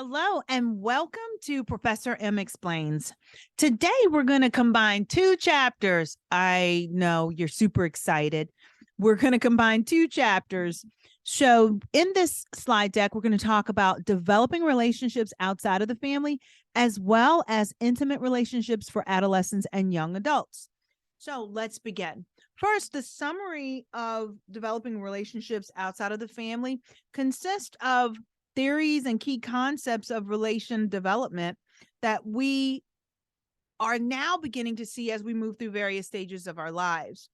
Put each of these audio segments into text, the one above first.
Hello and welcome to Professor M Explains. Today we're going to combine two chapters. I know you're super excited. We're going to combine two chapters. So, in this slide deck, we're going to talk about developing relationships outside of the family, as well as intimate relationships for adolescents and young adults. So, let's begin. First, the summary of developing relationships outside of the family consists of theories and key concepts of relation development that we are now beginning to see as we move through various stages of our lives.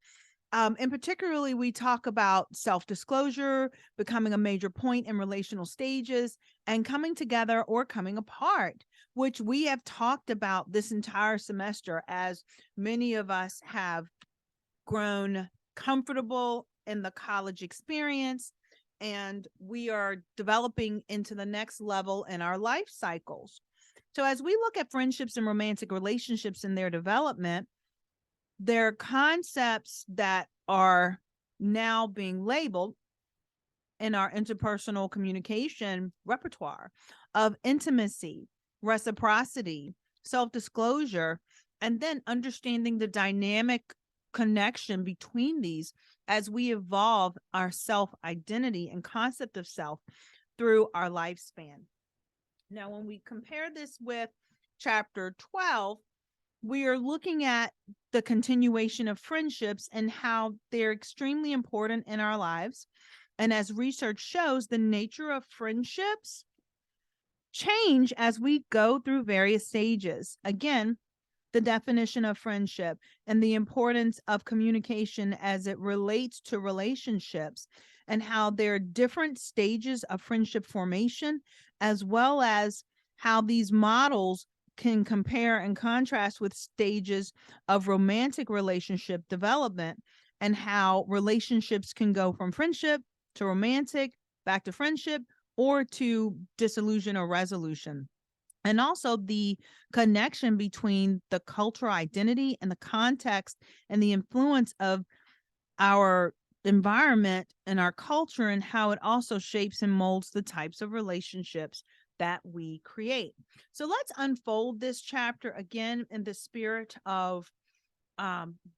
And particularly, we talk about self-disclosure, becoming a major point in relational stages, and coming together or coming apart, which we have talked about this entire semester as many of us have grown comfortable in the college experience, and we are developing into the next level in our life cycles. So as we look at friendships and romantic relationships in their development, there are concepts that are now being labeled in our interpersonal communication repertoire of intimacy, reciprocity, self-disclosure, and then understanding the dynamic connection between these as we evolve our self-identity and concept of self through our lifespan. Now, when we compare this with chapter 12, we are looking at the continuation of friendships and how they're extremely important in our lives. And as research shows, the nature of friendships change as we go through various stages. Again, the definition of friendship and the importance of communication as it relates to relationships and how there are different stages of friendship formation, as well as how these models can compare and contrast with stages of romantic relationship development and how relationships can go from friendship to romantic, back to friendship, or to disillusion or resolution. And also the connection between the cultural identity and the context and the influence of our environment and our culture and how it also shapes and molds the types of relationships that we create. So let's unfold this chapter again in the spirit of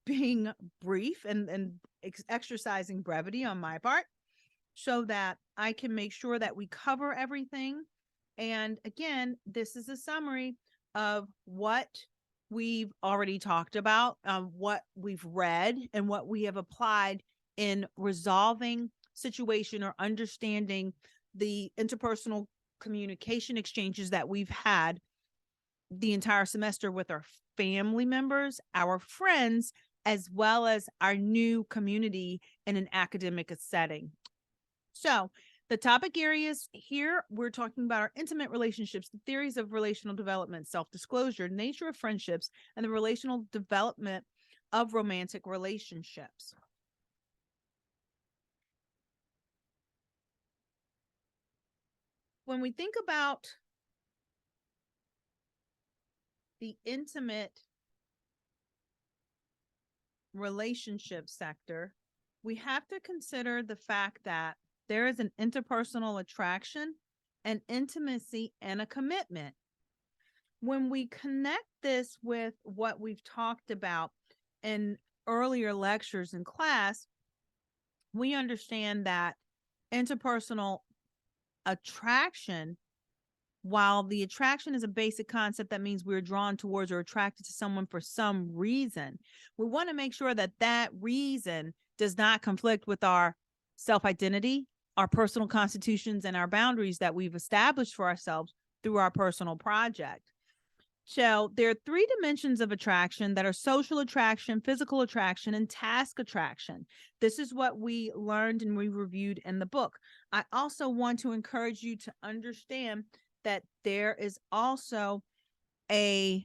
being brief and exercising brevity on my part so that I can make sure that we cover everything. And again, this is a summary of what we've already talked about, what we've read, and what we have applied in resolving situation or understanding the interpersonal communication exchanges that we've had the entire semester with our family members, our friends, as well as our new community in an academic setting. So the topic areas here, we're talking about our intimate relationships, the theories of relational development, self-disclosure, nature of friendships, and the relational development of romantic relationships. When we think about the intimate relationship sector, we have to consider the fact that there is an interpersonal attraction, an intimacy, and a commitment. When we connect this with what we've talked about in earlier lectures in class, we understand that interpersonal attraction, while the attraction is a basic concept that means we're drawn towards or attracted to someone for some reason, we want to make sure that that reason does not conflict with our self-identity, our personal constitutions, and our boundaries that we've established for ourselves through our personal project. So there are three dimensions of attraction that are social attraction, physical attraction, and task attraction. This is what we learned and we reviewed in the book. I also want to encourage you to understand that there is also a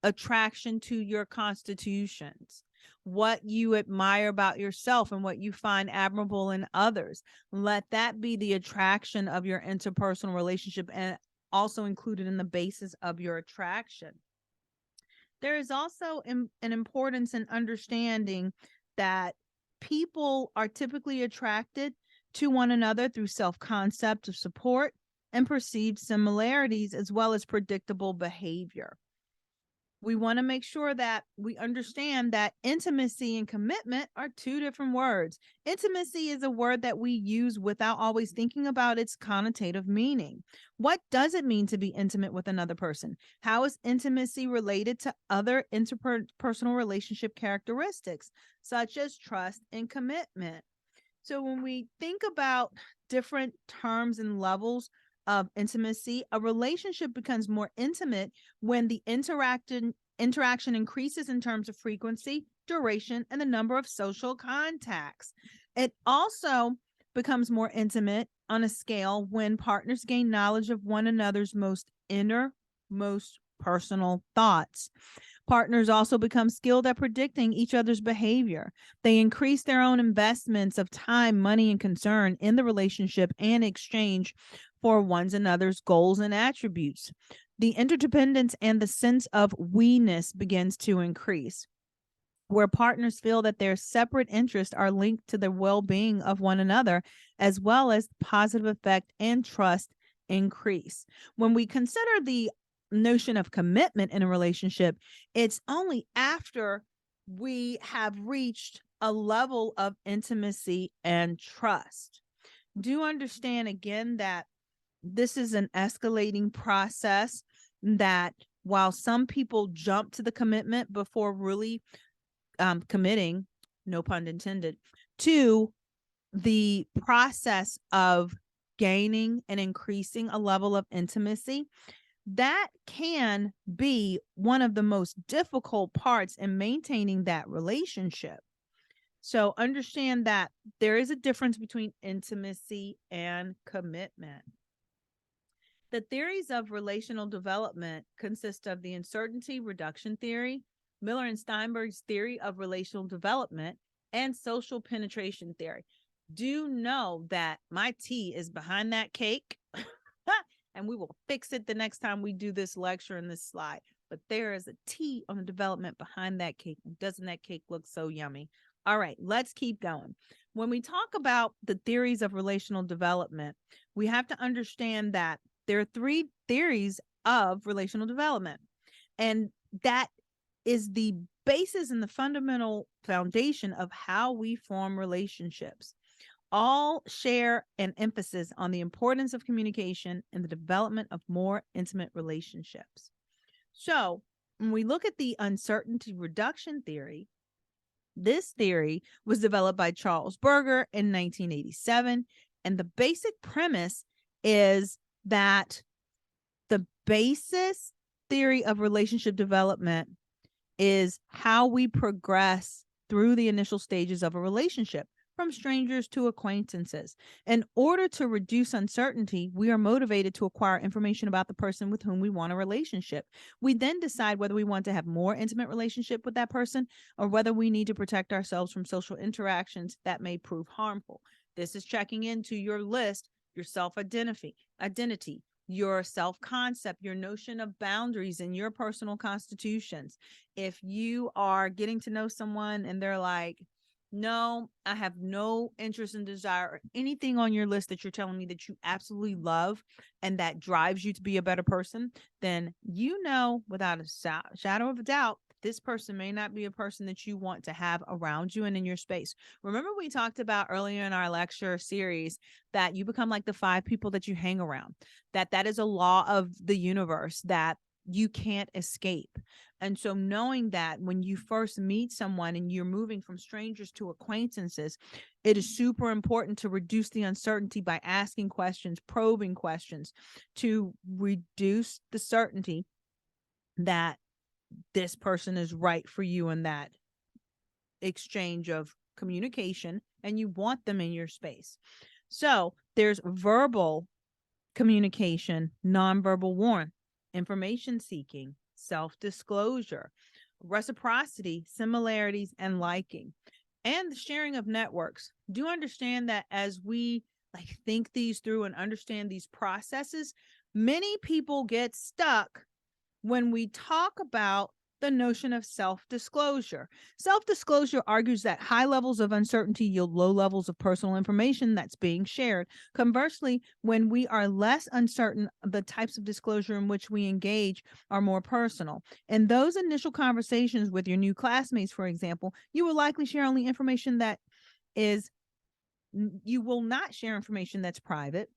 attraction to your constitutions, what you admire about yourself and what you find admirable in others. Let that be the attraction of your interpersonal relationship and also included in the basis of your attraction. There is also an importance in understanding that people are typically attracted to one another through self-concept of support, and perceived similarities, as well as predictable behavior. We want to make sure that we understand that intimacy and commitment are two different words. Intimacy is a word that we use without always thinking about its connotative meaning. What does it mean to be intimate with another person? How is intimacy related to other interpersonal relationship characteristics, such as trust and commitment? So when we think about different terms and levels of intimacy, a relationship becomes more intimate when the interaction increases in terms of frequency, duration, and the number of social contacts. It also becomes more intimate on a scale when partners gain knowledge of one another's most personal thoughts. Partners also become skilled at predicting each other's behavior. They increase their own investments of time, money, and concern in the relationship and exchange for one another's goals and attributes. The interdependence and the sense of we-ness begins to increase, where partners feel that their separate interests are linked to the well-being of one another, as well as positive effect and trust increase. When we consider the notion of commitment in a relationship, it's only after we have reached a level of intimacy and trust. Do understand again that this is an escalating process, that while some people jump to the commitment before really committing, no pun intended, to the process of gaining and increasing a level of intimacy, that can be one of the most difficult parts in maintaining that relationship. So understand that there is a difference between intimacy and commitment. The theories of relational development consist of the uncertainty reduction theory, Miller and Steinberg's theory of relational development, and social penetration theory. Do know that my T is behind that cake, and we will fix it the next time we do this lecture in this slide. But there is a T on the development behind that cake. Doesn't that cake look so yummy? All right, let's keep going. When we talk about the theories of relational development, we have to understand that there are three theories of relational development, and that is the basis and the fundamental foundation of how we form relationships. All share an emphasis on the importance of communication and the development of more intimate relationships. So, when we look at the uncertainty reduction theory, this theory was developed by Charles Berger in 1987, and the basic premise is that the basis theory of relationship development is how we progress through the initial stages of a relationship, from strangers to acquaintances. In order to reduce uncertainty, we are motivated to acquire information about the person with whom we want a relationship. We then decide whether we want to have more intimate relationship with that person, or whether we need to protect ourselves from social interactions that may prove harmful. This is checking into your list, your self-identity, your self-concept, your notion of boundaries, and your personal constitutions. If you are getting to know someone and they're like, no, I have no interest and desire, or anything on your list that you're telling me that you absolutely love and that drives you to be a better person, then you know without a shadow of a doubt, this person may not be a person that you want to have around you and in your space. Remember, we talked about earlier in our lecture series that you become like the 5 people that you hang around, that is a law of the universe that you can't escape. And so knowing that when you first meet someone and you're moving from strangers to acquaintances, it is super important to reduce the uncertainty by asking questions, probing questions, to reduce the certainty that this person is right for you in that exchange of communication and you want them in your space. So there's verbal communication, nonverbal warmth, information seeking, self-disclosure, reciprocity, similarities, and liking, and the sharing of networks. Do understand that as we think these through and understand these processes, many people get stuck when we talk about the notion of self-disclosure. Self-disclosure argues that high levels of uncertainty yield low levels of personal information that's being shared. Conversely, when we are less uncertain, the types of disclosure in which we engage are more personal. In those initial conversations with your new classmates, for example, you will likely share only information that is, you will not share information that's private,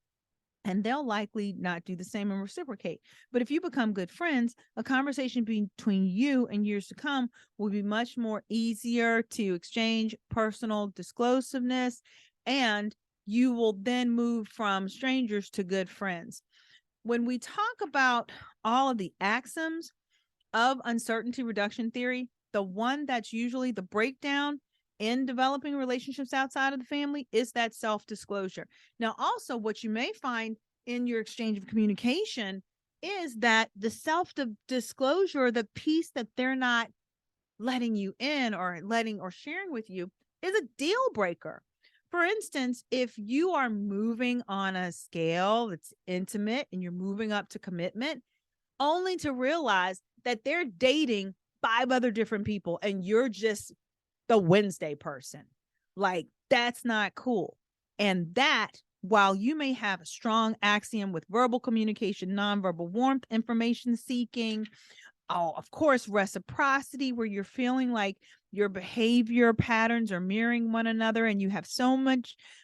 and they'll likely not do the same and reciprocate. But if you become good friends, a conversation between you and years to come will be much more easier to exchange personal disclosiveness, and you will then move from strangers to good friends. When we talk about all of the axioms of uncertainty reduction theory, the one that's usually the breakdown in developing relationships outside of the family is that self-disclosure. Now, also, what you may find in your exchange of communication is that the self-disclosure, the piece that they're not letting you in or letting or sharing with you, is a deal breaker. For instance, if you are moving on a scale that's intimate and you're moving up to commitment, only to realize that they're dating 5 other different people and you're just the Wednesday person. Like, that's not cool. And that, while you may have a strong axiom with verbal communication, nonverbal warmth, information seeking, of course, reciprocity, where you're feeling like your behavior patterns are mirroring one another and you have so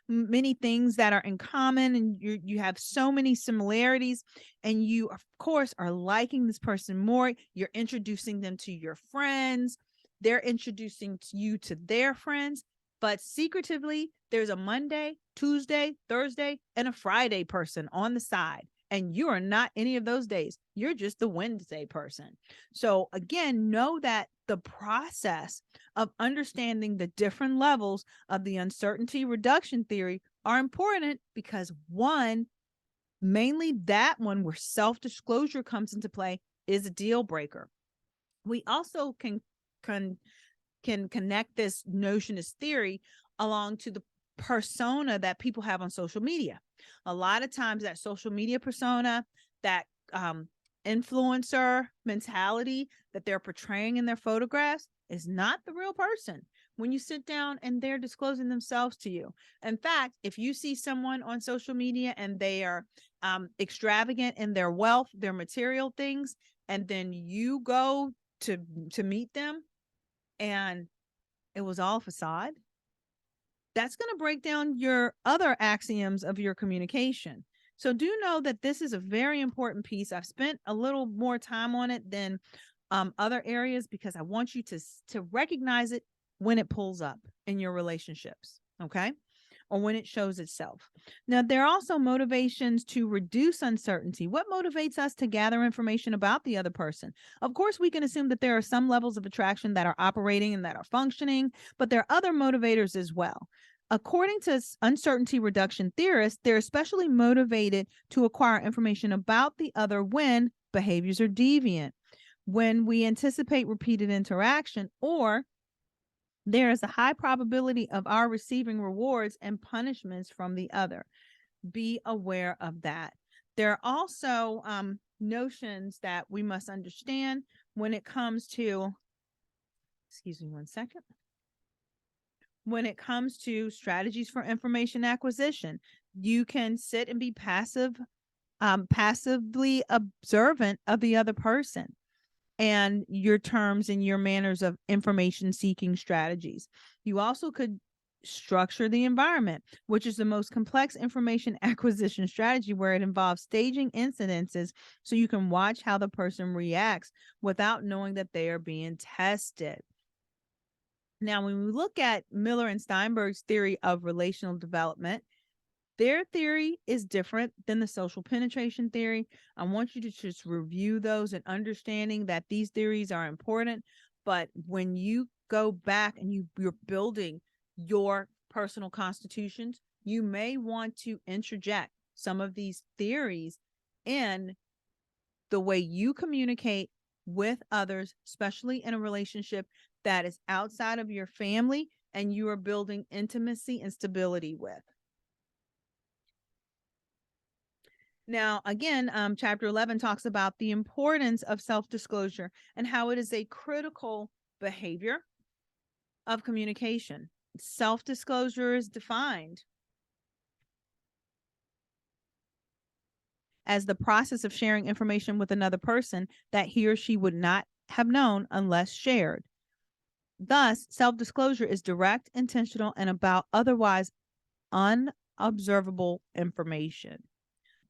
many things that are in common, and you have so many similarities, and you of course are liking this person more. You're introducing them to your friends, they're introducing you to their friends, but secretively there's a Monday, Tuesday, Thursday, and a Friday person on the side, and you are not any of those days. You're just the Wednesday person. So again, know that the process of understanding the different levels of the uncertainty reduction theory are important, because one, mainly that one where self-disclosure comes into play, is a deal breaker. We also can connect this notion, this theory, along to the persona that people have on social media. A lot of times that social media persona, that influencer mentality that they're portraying in their photographs, is not the real person when you sit down and they're disclosing themselves to you. In fact, if you see someone on social media and they are extravagant in their wealth, their material things, and then you go to meet them and it was all facade, that's going to break down your other axioms of your communication. So do know that this is a very important piece. I've spent a little more time on it than other areas because I want you to recognize it when it pulls up in your relationships, okay? Or when it shows itself. Now, there are also motivations to reduce uncertainty. What motivates us to gather information about the other person? Of course, we can assume that there are some levels of attraction that are operating and that are functioning, but there are other motivators as well. According to uncertainty reduction theorists, they're especially motivated to acquire information about the other when behaviors are deviant, when we anticipate repeated interaction, or there is a high probability of our receiving rewards and punishments from the other. Be aware of that. There are also notions that we must understand when it comes to, excuse me one second, when it comes to strategies for information acquisition. You can sit and be passively observant of the other person and your terms and your manners of information seeking strategies. You also could structure the environment, which is the most complex information acquisition strategy, where it involves staging incidences so you can watch how the person reacts without knowing that they are being tested. Now, when we look at Miller and Steinberg's theory of relational development, their theory is different than the social penetration theory. I want you to just review those and understanding that these theories are important. But when you go back and you're building your personal constitutions, you may want to interject some of these theories in the way you communicate with others, especially in a relationship that is outside of your family and you are building intimacy and stability with. Now, again, chapter 11 talks about the importance of self-disclosure and how it is a critical behavior of communication. Self-disclosure is defined as the process of sharing information with another person that he or she would not have known unless shared. Thus, self-disclosure is direct, intentional, and about otherwise unobservable information.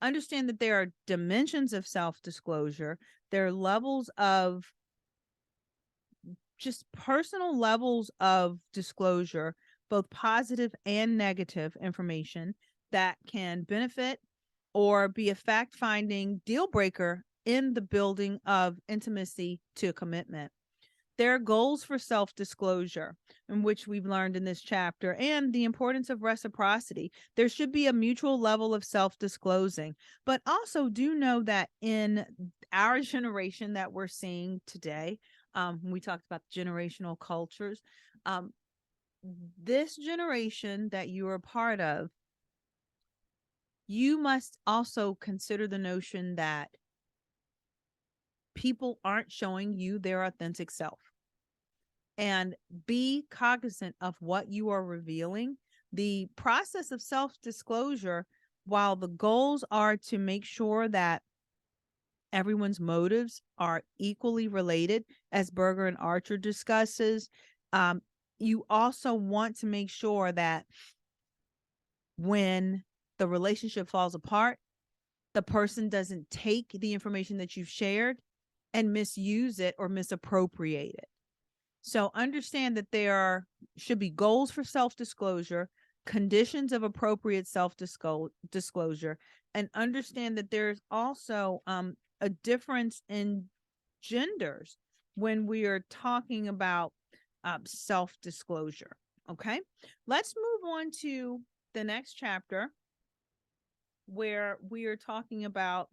Understand that there are dimensions of self-disclosure. There are levels of just personal levels of disclosure, both positive and negative information that can benefit or be a fact finding deal breaker in the building of intimacy to commitment. There are goals for self disclosure, in which we've learned in this chapter, and the importance of reciprocity. There should be a mutual level of self disclosing, but also do know that in our generation that we're seeing today, when we talked about generational cultures, um, this generation that you are a part of, you must also consider the notion that people aren't showing you their authentic self, and be cognizant of what you are revealing. The process of self disclosure, while the goals are to make sure that everyone's motives are equally related, as Berger and Archer discusses, um, you also want to make sure that when the relationship falls apart, the person doesn't take the information that you've shared and misuse it or misappropriate it. So understand that there should be goals for self-disclosure, conditions of appropriate self-disclosure, and understand that there's also a difference in genders when we are talking about self-disclosure. Okay, let's move on to the next chapter, where we are talking about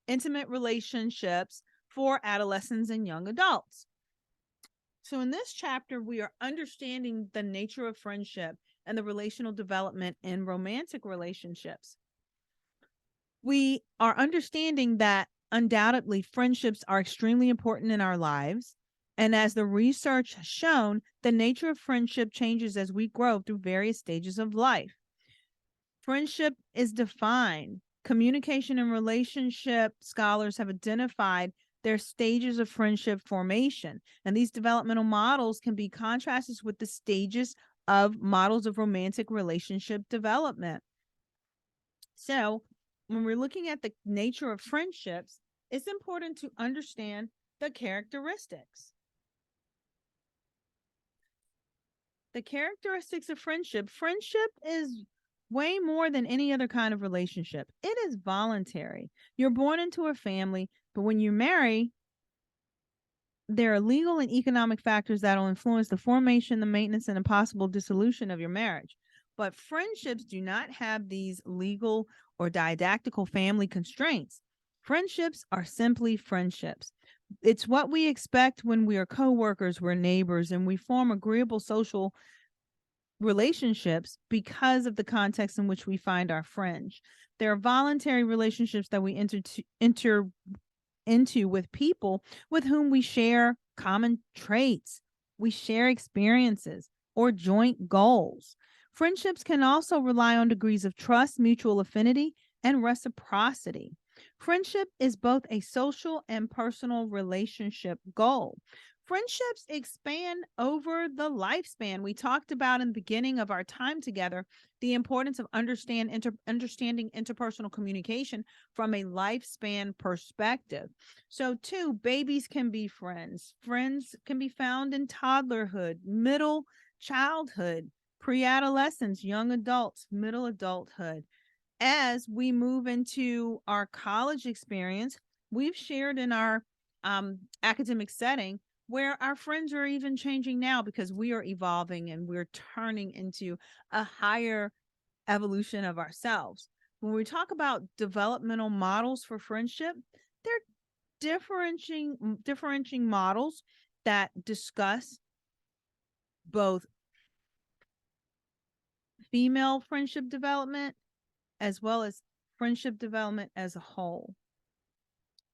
intimate relationships for adolescents and young adults. So, in this chapter, we are understanding the nature of friendship and the relational development in romantic relationships. We are understanding that undoubtedly friendships are extremely important in our lives. And as the research has shown, the nature of friendship changes as we grow through various stages of life. Friendship is defined. Communication and relationship scholars have identified their stages of friendship formation. And these developmental models can be contrasted with the stages of models of romantic relationship development. So, when we're looking at the nature of friendships, it's important to understand the characteristics. The characteristics of friendship. Friendship is way more than any other kind of relationship. It is voluntary. You're born into a family, but when you marry, there are legal and economic factors that will influence the formation, the maintenance, and the possible dissolution of your marriage. But friendships do not have these legal or didactical family constraints. Friendships are simply friendships. It's what we expect when we are coworkers, we're neighbors, and we form agreeable social relationships because of the context in which we find our friends. There are voluntary relationships that we enter into with people with whom we share common traits, we share experiences, or joint goals. Friendships can also rely on degrees of trust, mutual affinity, and reciprocity. Friendship is both a social and personal relationship goal. Friendships expand over the lifespan. We talked about in the beginning of our time together the importance of understanding interpersonal communication from a lifespan perspective. So, too, babies can be friends. Friends can be found in toddlerhood, middle childhood, pre adolescence, young adults, middle adulthood. As we move into our college experience, we've shared in our academic setting where our friends are even changing now because we are evolving and we're turning into a higher evolution of ourselves. When we talk about developmental models for friendship, they're differentiating models that discuss both female friendship development as well as friendship development as a whole.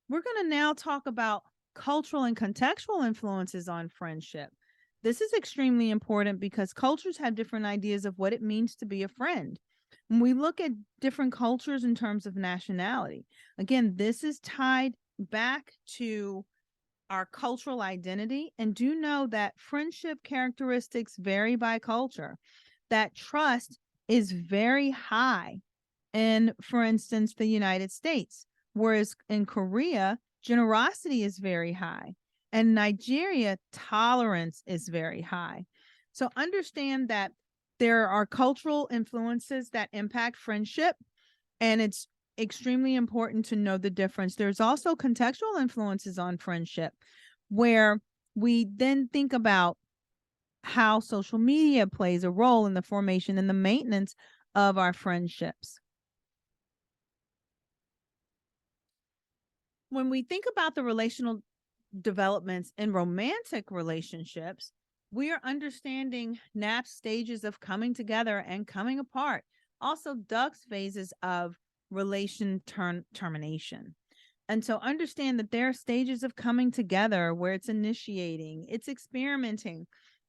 We're going to now talk about cultural and contextual influences on friendship. This is extremely important because cultures have different ideas of what it means to be a friend. When we look at different cultures in terms of nationality, again, this is tied back to our cultural identity. And do know that friendship characteristics vary by culture, that trust is very high in, for instance, the United States, whereas in Korea, generosity is very high. And Nigeria, tolerance is very high. So understand that there are cultural influences that impact friendship, and it's extremely important to know the difference. There's also contextual influences on friendship, where we then think about how social media plays a role in the formation and the maintenance of our friendships. When we think about the relational developments in romantic relationships, we are understanding Knapp's stages of coming together and coming apart. Also, Doug's phases of relation termination. And so understand that there are stages of coming together where it's initiating, it's experimenting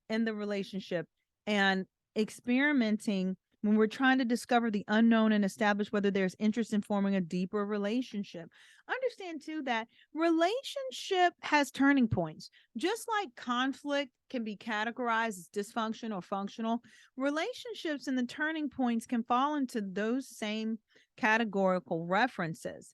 in the relationship, and experimenting when we're trying to discover the unknown and establish whether there's interest in forming a deeper relationship. Understand too that relationship has turning points. Just like conflict can be categorized as dysfunction or functional, relationships and the turning points can fall into those same categorical references.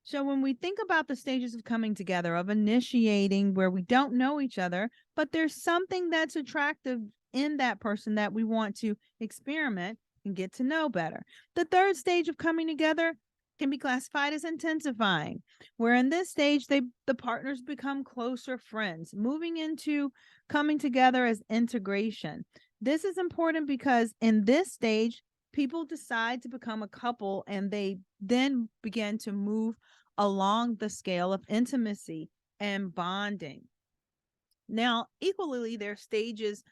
So when we think about the stages of coming together, of initiating, where we don't know each other, but there's something that's attractive in that person that we want to experiment and get to know better. The third stage of coming together can be classified as intensifying, where in this stage the partners become closer friends, moving into coming together as integration. This is important because in this stage, people decide to become a couple and they then begin to move along the scale of intimacy and bonding. Now, equally, there are stages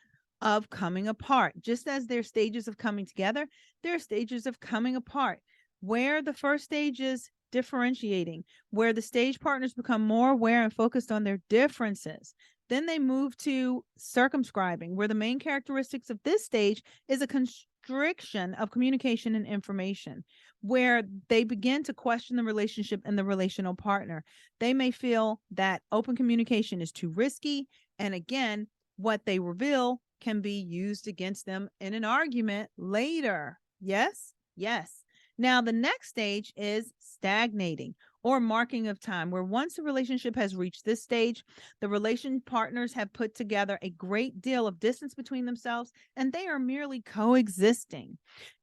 of coming apart. Just as there are stages of coming together, there are stages of coming apart, where the first stage is differentiating, where the stage partners become more aware and focused on their differences. Then they move to circumscribing, where the main characteristics of this stage is a constriction of communication and information, where they begin to question the relationship and the relational partner. They may feel that open communication is too risky. And again, what they reveal can be used against them in an argument later. Yes? Yes. Now, the next stage is stagnating, or marking of time, where once a relationship has reached this stage, the relation partners have put together a great deal of distance between themselves and they are merely coexisting.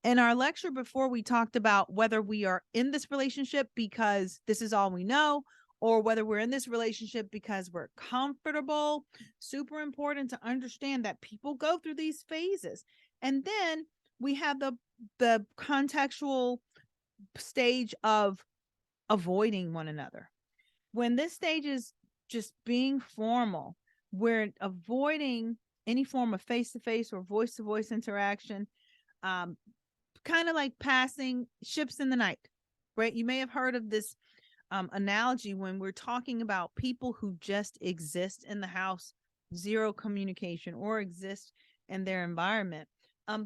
In our lecture before, we talked about whether we are in this relationship because this is all we know, or whether we're in this relationship because we're comfortable. Super important to understand that people go through these phases. And then we have the contextual stage of avoiding one another. When this stage is just being formal, we're avoiding any form of face-to-face or voice-to-voice interaction, kind of like passing ships in the night, right? You may have heard of this analogy when we're talking about people who just exist in the house, zero communication, or exist in their environment.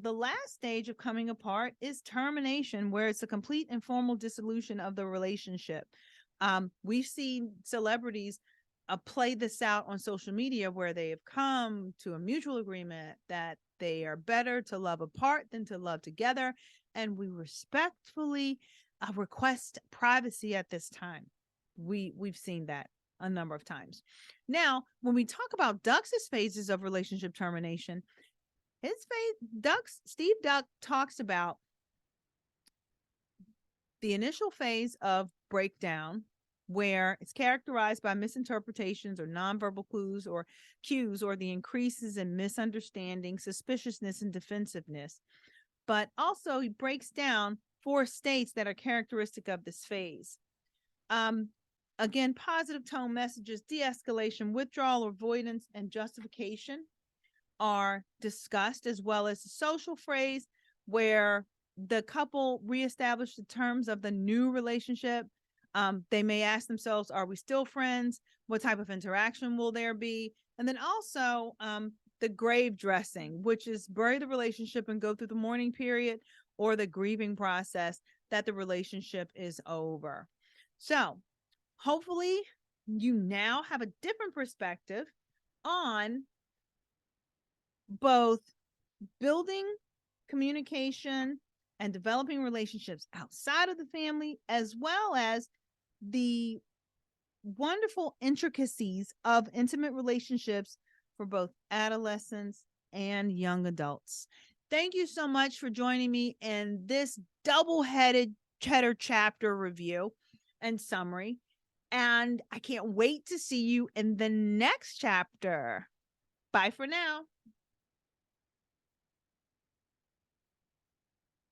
The last stage of coming apart is termination, where it's a complete and formal dissolution of the relationship. We've seen celebrities play this out on social media, where they have come to a mutual agreement that they are better to love apart than to love together. And we respectfully request privacy at this time. We've seen that a number of times. Now, when we talk about Duck's phases of relationship termination, Steve Duck talks about the initial phase of breakdown, where it's characterized by misinterpretations or nonverbal clues or cues, or the increases in misunderstanding, suspiciousness, and defensiveness. But also he breaks down 4 states that are characteristic of this phase. Again, positive tone messages, de-escalation, withdrawal, avoidance, and justification are discussed, as well as the social phrase, where the couple reestablish the terms of the new relationship. They may ask themselves, are we still friends? What type of interaction will there be? And then also the grave dressing, which is bury the relationship and go through the mourning period, or the grieving process that the relationship is over. So hopefully you now have a different perspective on both building communication and developing relationships outside of the family, as well as the wonderful intricacies of intimate relationships for both adolescents and young adults. Thank you so much for joining me in this double-headed cheddar chapter review and summary. And I can't wait to see you in the next chapter. Bye for now.